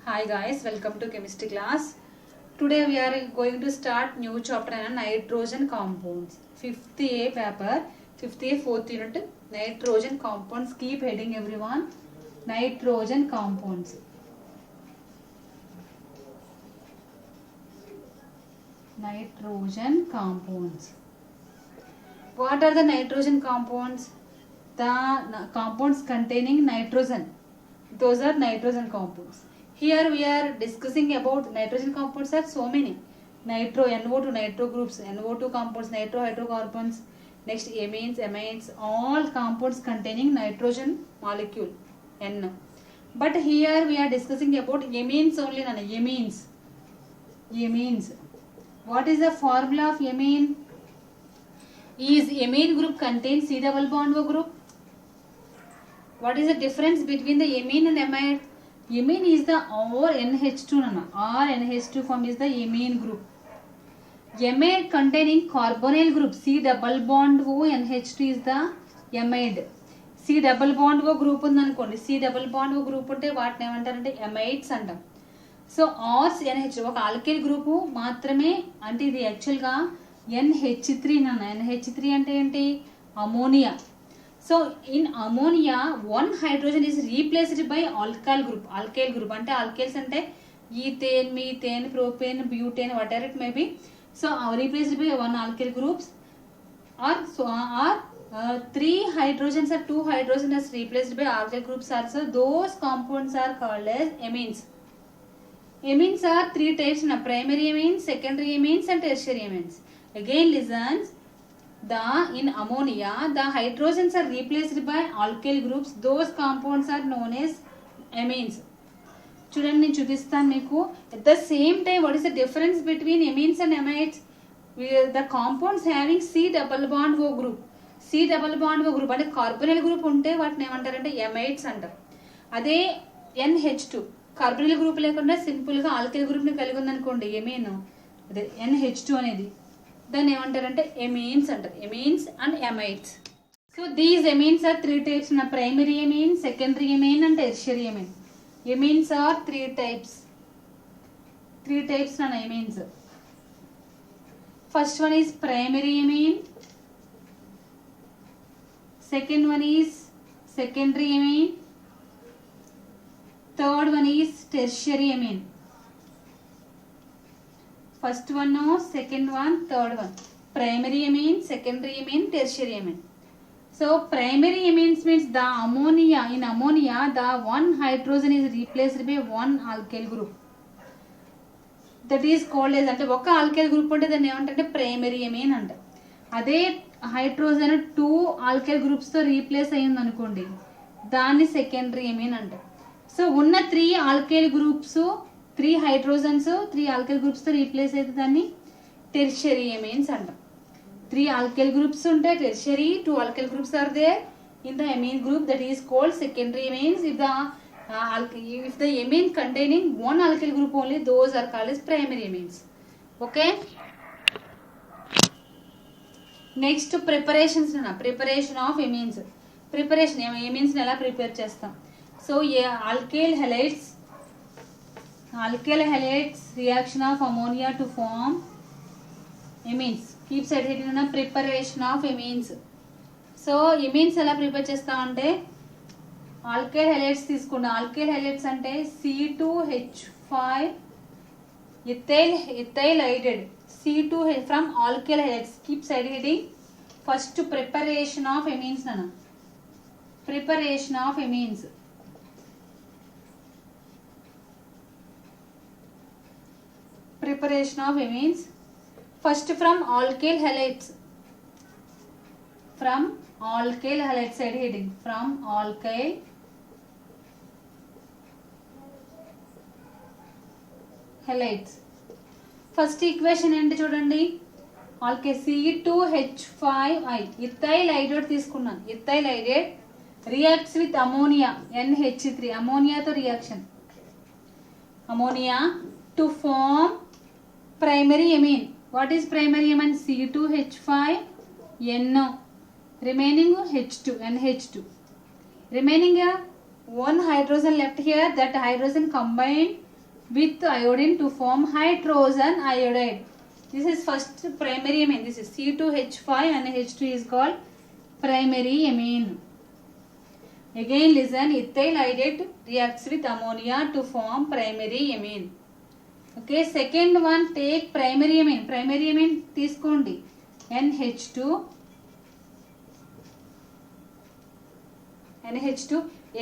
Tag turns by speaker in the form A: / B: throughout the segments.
A: Hi guys, welcome to chemistry class. Today we are going to start new chapter on nitrogen compounds. 5th A paper, 5th A 4th unit, nitrogen compounds. Keep heading everyone. Nitrogen compounds. Nitrogen compounds. What are the nitrogen compounds? The compounds containing nitrogen. Those are nitrogen compounds. Here we are discussing about nitrogen compounds are so many. Nitro, NO2 nitro groups, NO2 compounds, nitro hydrocarbons, next amines, amines, all compounds containing nitrogen molecule N. But here we are discussing about amines only, amines. Amines. What is the formula of amine? Is amine group contains C double bond O group? What is the difference between the amine and amide? Amine is the RNH2 RNH2 form is the amine group. Amide containing carbonyl group C double bond O NH2 is the amide. C double bond O group ఉందనుకోండి, C double bond O group ఉంటే వాటిని ఏమంటారంటే amides అంటాం. So ఆర్స్ NH ఒక alkyl group మాత్రమే, అంటే ఇది యాక్చువల్గా NH3 NH3 అంటే ఏంటి? Ammonia. So in ammonia one hydrogen is replaced by alkyl group అంటే alkyls అంటే ethane, methane, propane, butane, whatever it may be. So replaced by one alkyl groups or three hydrogens or two hydrogens is replaced by alkyl groups also. Those compounds are called as amines. Amines are three types: primary amines, secondary amines and tertiary amines. Again listen. In ammonia, the hydrogens are replaced by alkyl groups. Those compounds are known as amines. చూడండి, నేను చూపిస్తాను మీకు. At the same time, what is the difference between amines and amides? The compounds having C double bond O group. C double bond O group అంటే carbonyl group ఉంటే వాటిని ఏమంటారంటే amides అంటారు. అదే NH2 కార్బోనిల్ గ్రూప్ లేకుండా సింపుల్గా alkyl గ్రూప్ని కలిగి ఉందనుకోండి, ఎమీన్ అదే NH2 అనేది, దాన్ని ఏమంటారంటే amines అంటారు. amines and amides. So these amines are three types: primary amine, secondary amine and tertiary amine. Amines are three types amines. First one is primary amine, second one is secondary amine, third one is tertiary amine. First one, second one, third one. Primary amine, secondary amine, tertiary amine. So primary amines means the ammonia. In ammonia, the one hydrogen is replaced by one alkyl group. That is called as, అంటే ఒక alkyl group ఉంటే దాన్ని ఏమంటే primary amine అంటారు. అదే hydrogen two alkyl groups తో replace అయ్యింది అనుకోండి, దాన్ని సెకండరీ amine అంటారు. సో ఉన్న three alkyl groups, three hydrogens three alkyl groups తో రీప్లేస్ అయితే దాన్ని టెర్షియరీ ఎమైన్స్ అంటాం. త్రీ ఆల్కైల్ గ్రూప్స్ ఉంటే tertiary, two alkyl groups are there in the amine group, that is called secondary amines. If the amine containing one alkyl group only, those are called as primary amines. Okay. Next preparations preparation of amines. Preparation amines ఎలా prepare చేస్తాం? So alkyl halides reaction of ammonia to form amines. Keep side heading on preparation of amines. So amines ఎలా prepare చేస్తామంటే alkyl halides తీసుకుంటాం. alkyl halides అంటే C2H5 ethyl hydride C2H from alkyl halides. Keep side heading. First preparation of amines preparation of amines. Preparation of amines. First from alkyl halides. From alkyl halides side heading. From alkyl halides. First equation ఏంటి చూడండి, alkyl C2H5I ethyl hydride తీసుకున్నాను. ethyl hydride reacts with ammonia NH3, ammonia తో reaction, ammonia to form primary amine. What is primary amine? C2H5NO, remaining H2 NH2, remaining one hydrogen left here. That hydrogen combined with iodine to form hydrogen iodide. This is first primary amine. This is C2H5 and H2 is called primary amine. Again listen, ethyl iodide reacts with ammonia to form primary amine. Okay, second one, take primary amine. Primary amine తీసుకోండి. NH2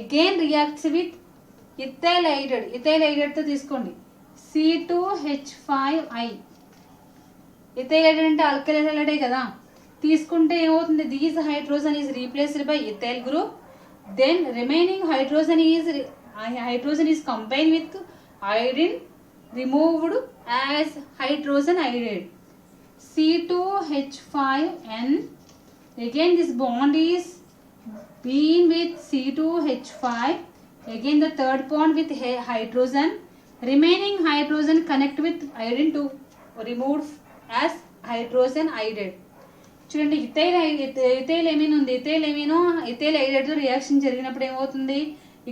A: again reacts with ethyl iodide తో తీసుకోండి. C2H5I. ethyl iodide అంటే ఆల్కలైల్ హైడ్రైడే కదా, తీసుకుంటే ఏమవుతుంది, these hydrogen is replaced by ethyl group, then remaining hydrogen is combined with iodine removed as hydrogen iodide. C2H5N, again this bond is being with C2H5, again the third bond with hydrogen, remaining hydrogen connect with iodine to remove as hydrogen iodide. చూడండి, ethyl amine ఉంది, ethyl iodide తో reaction జరిగినప్పుడు ఏమవుతుంది,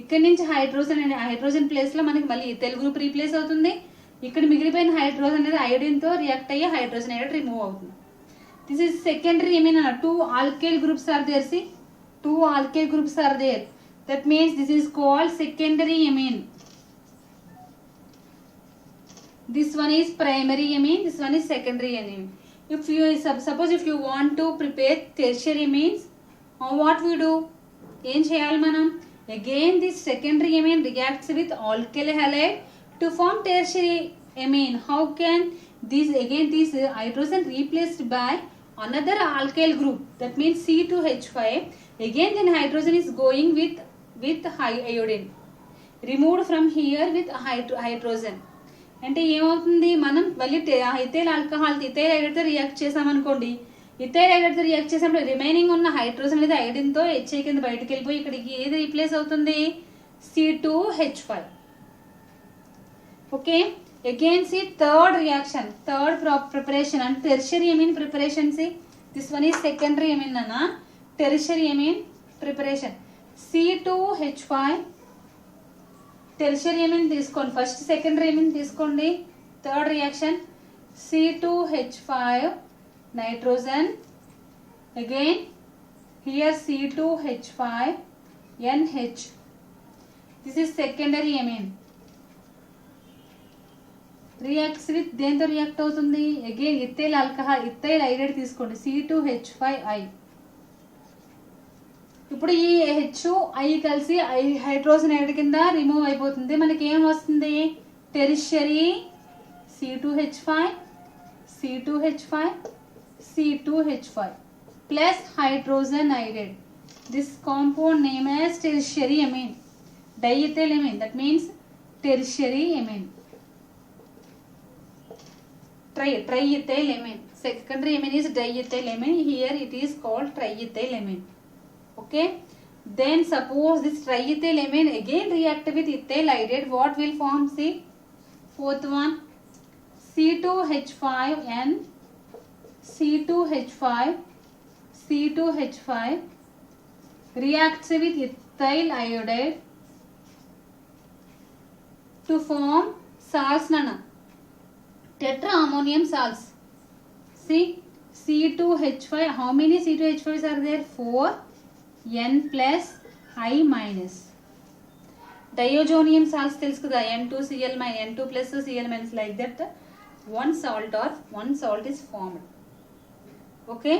A: ఇక్కడ నుంచి hydrogen place లో మనకి మళ్ళీ ఇథైల్ గ్రూప్ రీప్లేస్ అవుతుంది. ఇక్కడ మిగిలిపోయిన హైడ్రోజన్ అనేది ఐయోడిన్ తో రియాక్ట్ అయ్యి హైడ్రోజన్ ఐడైడ్ రిమూవ్ అవుతుంది. దిస్ ఇస్ సెకండరీ ఎమిన్ అన్న. 2 alkyl groups are there. See, 2 alkyl groups are there. That means this is called secondary amine. This one is primary amine, this one is secondary amine. If you suppose if you want to prepare tertiary amines, what we do, ఏం చేయాలి మనం, again this secondary amine reacts with alkyl halide to form tertiary amine. How can this hydrogen replaced by another alkyl group, that means C2H5, again then hydrogen is going with iodine, removed from here with hydrogen. అంటే ఏమవుతుంది, మనం మళ్ళీ ethyl iodide తో react చేసామనుకోండి, ethyl iodide తో react చేసినప్పుడు remaining ఉన్న hydrogen అనేది ఐడిన్ తో హెచ్ఐ కింద బయటకు వెళ్ళిపోయి ఇక్కడికి ఏది రీప్లేస్ అవుతుంది, C2H5. Okay, again see third reaction, third preparation and tertiary amine preparation. See, this one is secondary amine nana, tertiary amine preparation. C2H5 tertiary amine తీసుకోండి, ఫస్ట్ సెకండరీ amine తీసుకోండి. Third reaction C2H5 nitrogen, again here C2H5 NH. This is secondary amine. Reacts with దేంతో react అవుతుంది, again ethyl ethyl iodide తీసుకోండి, C2H5I. ఇప్పుడు ఈ HI కలిసి hydrogen iodide కింద remove అయిపోతుంది. మనకి ఏం వస్తుంది, tertiary C2H5 plus hydrogen iodide. This compound name as tertiary amine, diethyl amine, that means tertiary amine. Triethyl amine. Secondary amine is diethyl amine. Here it is called triethyl amine. Okay. Then suppose this triethyl amine again react with ethyl iodide. What will form? See, fourth one, C2H5N, C2H5 reacts with ethyl iodide to form salts nana. Tetraammonium salts. See, C2H5, how many C2H5s are there? 4, N plus I minus. Diazonium salts తెలుసు కదా, N2Cl minus, N2 plus Cl minus, like that one salt is formed. Okay,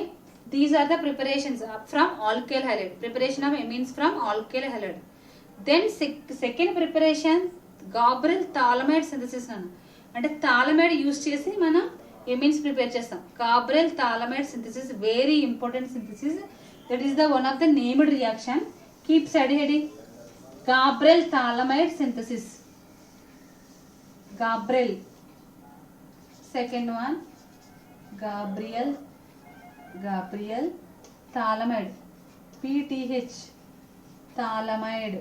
A: these are the preparations from alkyl halide, preparation of amines from alkyl halide. Then second preparation, Gabriel thalamide synthesis nana. అంటే థాలమైడ్ use చేసి మనం amines prepare చేస్తాం. Gabriel phthalimide synthesis, very important synthesis. That is the one of the named reaction. Keep study heading, Gabriel phthalimide synthesis. Gabriel, second one Gabriel phthalimide, PTH, phthalimide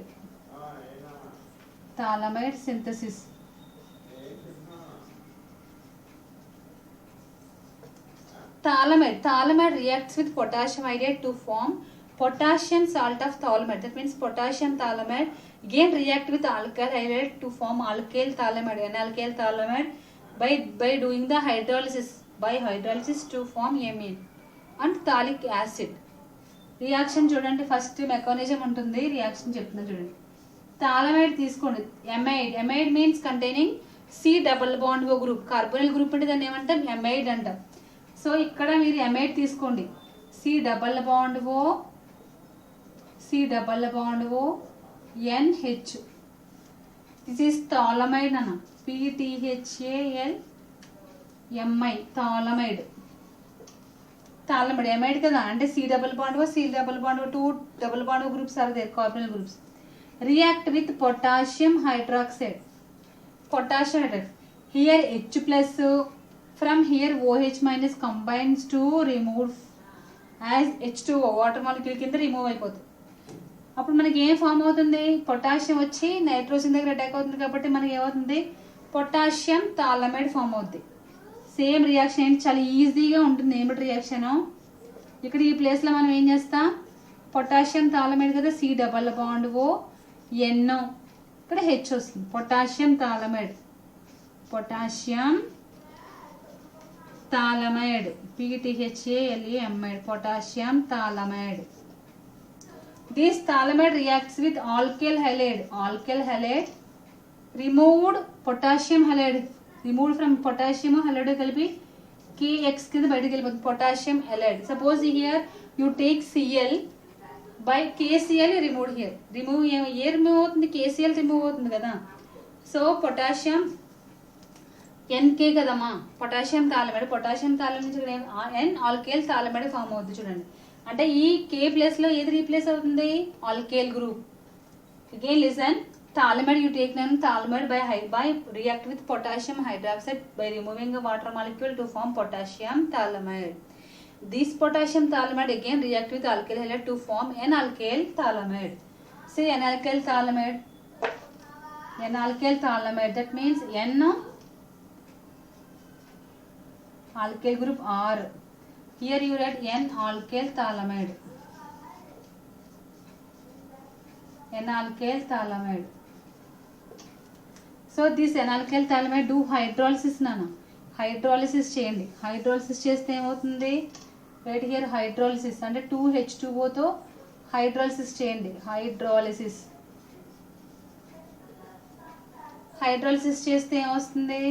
A: synthesis. Thalamide reacts with potassium iodide to form potassium salt of thalamide. That means potassium thalamide Again react with alkyl halide to form alkyl phthalimide, N-alkyl phthalimide by doing the hydrolysis to form amine and phthalic acid. Reaction చూడండి, first mechanism ఉంటుంది, reaction చెప్తున్నా చూడండి. Phthalimide తీసుకోండి, amide means containing C double bond O group, carbonyl group అంటే దాన్ని ఏమంటాం, amide అంటాం. So ఇక్కడ మీరు ఎమైడ్ తీసుకోండి, C double bond O NH. This is phthalimide అన్న, PTHALMI, థాలమైడ్. థాలమైడ్ ఎమైడ్ కదా, అంటే C double bond O two double bond O groups are there, carbonyl groups. React with potassium hydroxide, here H plus from here OH minus combines to remove as H2O, water molecule కింద remove అయిపోతుంది. అప్పుడు మనకి ఏం form అవుతుంది, potassium వచ్చి nitrogen దగ్గర attack అవుతుంది కాబట్టి మనకి ఏమవుతుంది, పొటాషియం థాలమైడ్ ఫామ్ అవుతుంది. సేమ్ రియాక్షన్ ఏంటి, చాలా ఈజీగా ఉంటుంది. ఏమిటి రియాక్షన్, ఇక్కడ ఈ ప్లేస్లో మనం ఏం చేస్తాం, పొటాషియం థాలమైడ్ కదా, C double bond O N, ఇక్కడ హెచ్ వస్తుంది, potassium phthalimide PTHALEMIDE, potassium phthalimide. This phthalimide reacts with alkyl halide, removed potassium halide, removed from potassium halide కలిపి KX కింద బయటకు వెళ్ళిపోతుంది, potassium halide. Suppose here you take Cl by KCl removed here, remove అవుతుంది, KCl remove అవుతుంది కదా. So potassium NK కదమ్మా, potassium థాలమైడ్ నుంచి N ఆల్కేల్ థాలమైడ్ form అవుతుంది చూడండి. అంటే ఈ K ప్లేస్లో ఏది రీప్లేస్ అవుతుంది, alkyl group. Again listen, phthalimide you take non phthalimide by react with potassium hydroxide by removing a water molecule to form potassium thalamide. This potassium thalamide again react with alkyl halide to form N-alkyl thalamide. Say N-alkyl thalamide, that means N alkyl group R. Here you write N-alkyl thalamide. So this N-alkyl thalamide do hydrolysis nana. Hydrolysis చేయండి, hydrolysis చేస్తే ఏమవుతుంది, right here hydrolysis అంటే 2H2O hydrolysis చేయండి. Hydrolysis చేస్తే ఏమొస్తుంది,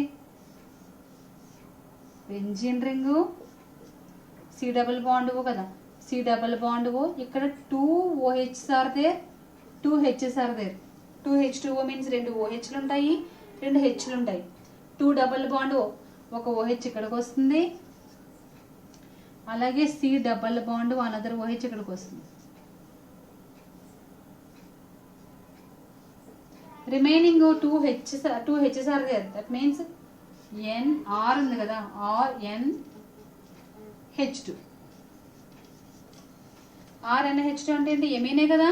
A: benzene ring C double bond O కదా, C double bond O, ఇక్కడ 2OH are there, 2H's are there. 2H2O means 2 OHలు ఉంటాయి, 2 Hలు ఉంటాయి. 2 డబుల్ బాండ్ ఓ, ఒక OH ఇక్కడికి వస్తుంది, అలాగే C double bond another OH ఇక్కడికి వస్తుంది. Remaining 2H's are there, that means NR ఉంది కదా, RNH2. RNH2 అంటే ఏంటి, ఎమీనే కదా,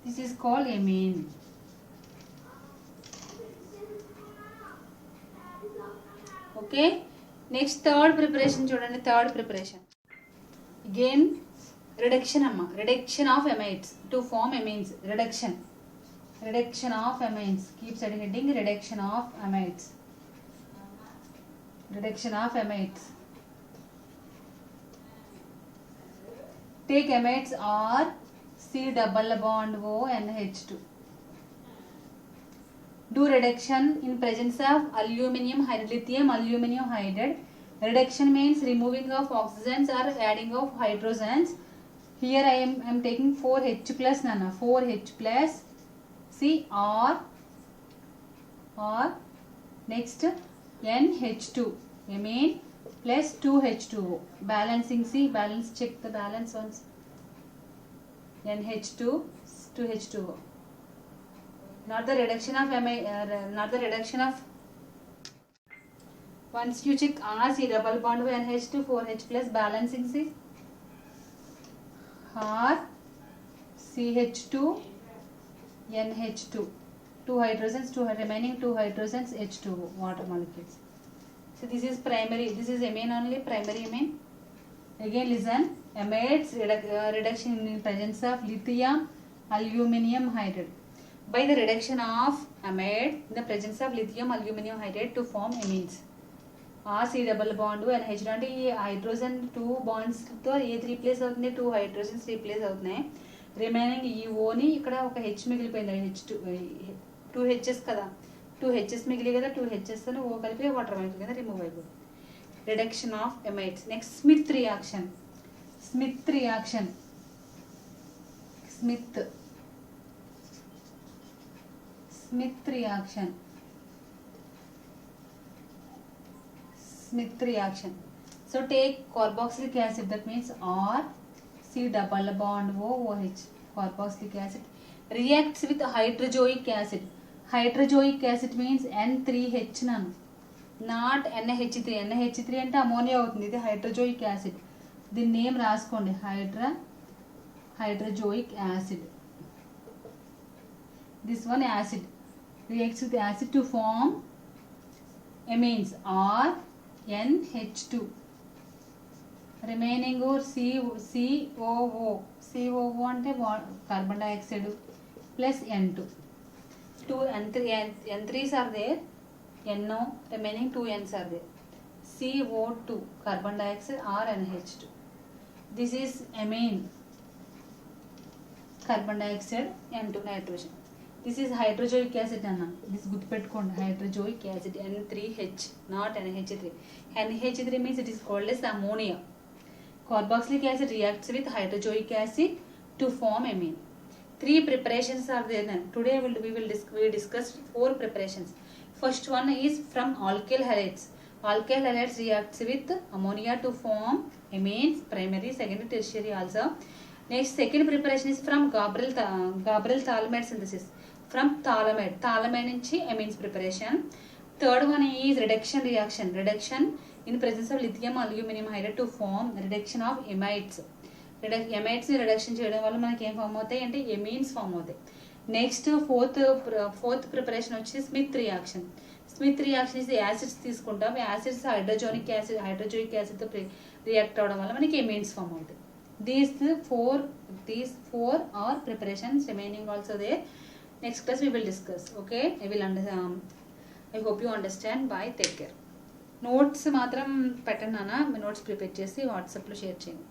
A: this is called amine. Okay, next third preparation చూడండి. థర్డ్ ప్రిపరేషన్ అగైన్ రిడక్షన్ అమ్మ, reduction of amides to form amines. Reduction of amines, keep set heading, reduction of amides. Take amides R, C double bond O, NH2. Do reduction in presence of lithium aluminum hydride. Reduction means removing of oxygens or adding of hydrogens. Here I am taking 4H plus nana, 4H plus C R next NH2 amine plus 2H2O. Balancing, see, balance, check the balance once. NH2 2H2O. Not the reduction of once you check R, C double bond with NH2 4H plus balancing, see, R CH2 NH2, 2 hydrogens, remaining 2 hydrogens, H2O, water molecules. So this is primary, this is amine only, primary amine. Again listen, amides reduction in presence of lithium aluminum hydride. by the reduction of amide in the presence of lithium aluminum hydride to form amines. ఆ C double bond NH అంటే ఈ hydrogen 2 బాండ్స్తో ఏది replace అవుతుంది, 2 hydrogens replace అవుతున్నాయి. Remaining ఈ ఓని ఇక్కడ ఒక హెచ్ మిగిలిపోయింది, టూ హెచ్ఎస్ కదా, 2 హెచ్ఎస్ మిగిలి కదా, 2 హెచ్ఎస్ అని ఓ కలిపి వాటర్ మైకిల్ కింద రిమూవ్ అయిపోతుంది. Reduction of amides. Next Smith reaction. Smith reaction, Smith reaction. Smith reaction. So take carboxylic acid, that means R C double bond OH, carboxylic acid reacts with hydrozoic acid. Hydrozoic acid means N3H nanu, not NH3. NH3 అంటే ammonia అవుతుంది, ఇది హైడ్రోజోయిక్ acid. దీని name రాసుకోండి, hydrozoic acid. This one acid reacts with acid to form amines R NH2. Remaining or COO. COO అంటే carbon dioxide plus N2. 2 N3s are there, NO, remaining 2 N's are there. CO2 carbon dioxide or NH2. This is amine, carbon dioxide, N2 nitrogen. This is hydrozoic acid అన్న, this గుర్తుపెట్టుకోండి, hydrozoic acid N3H, not NH3. NH3 means it is called as ammonia. Carboxylic acid reacts with hydrozoic acid to form amine. 3 preparations are there. Then today we will discuss 4 preparations. First one is from alkyl halides. Alkyl halides reacts with ammonia to form amines, primary, secondary, tertiary also. Next, second preparation is from Gabriel Thalamide synthesis. From thalamide నుంచి amines preparation. Third one is reduction reaction. Reduction in presence of lithium aluminum hydride to form reduction of amides. Amides reduction చేయడం వల్ల మనకి ఏం form అవుతాయి అంటే amines form అవుతాయి. Next fourth preparation వచ్చి Smith reaction. Smith reaction is acids తీసుకుంటాం, acids హైడ్రోజోయిక్ యాసిడ్తో react అవడం వల్ల మనకి amines ఫామ్ అవుతాయి. These four are preparations, remaining also there. Next class we will discuss. Okay, I hope you understand. Bye, take care. Notes మాత్రం పెట్టండి నాన్న, notes prepare చేసి వాట్సాప్లో షేర్ చేయండి.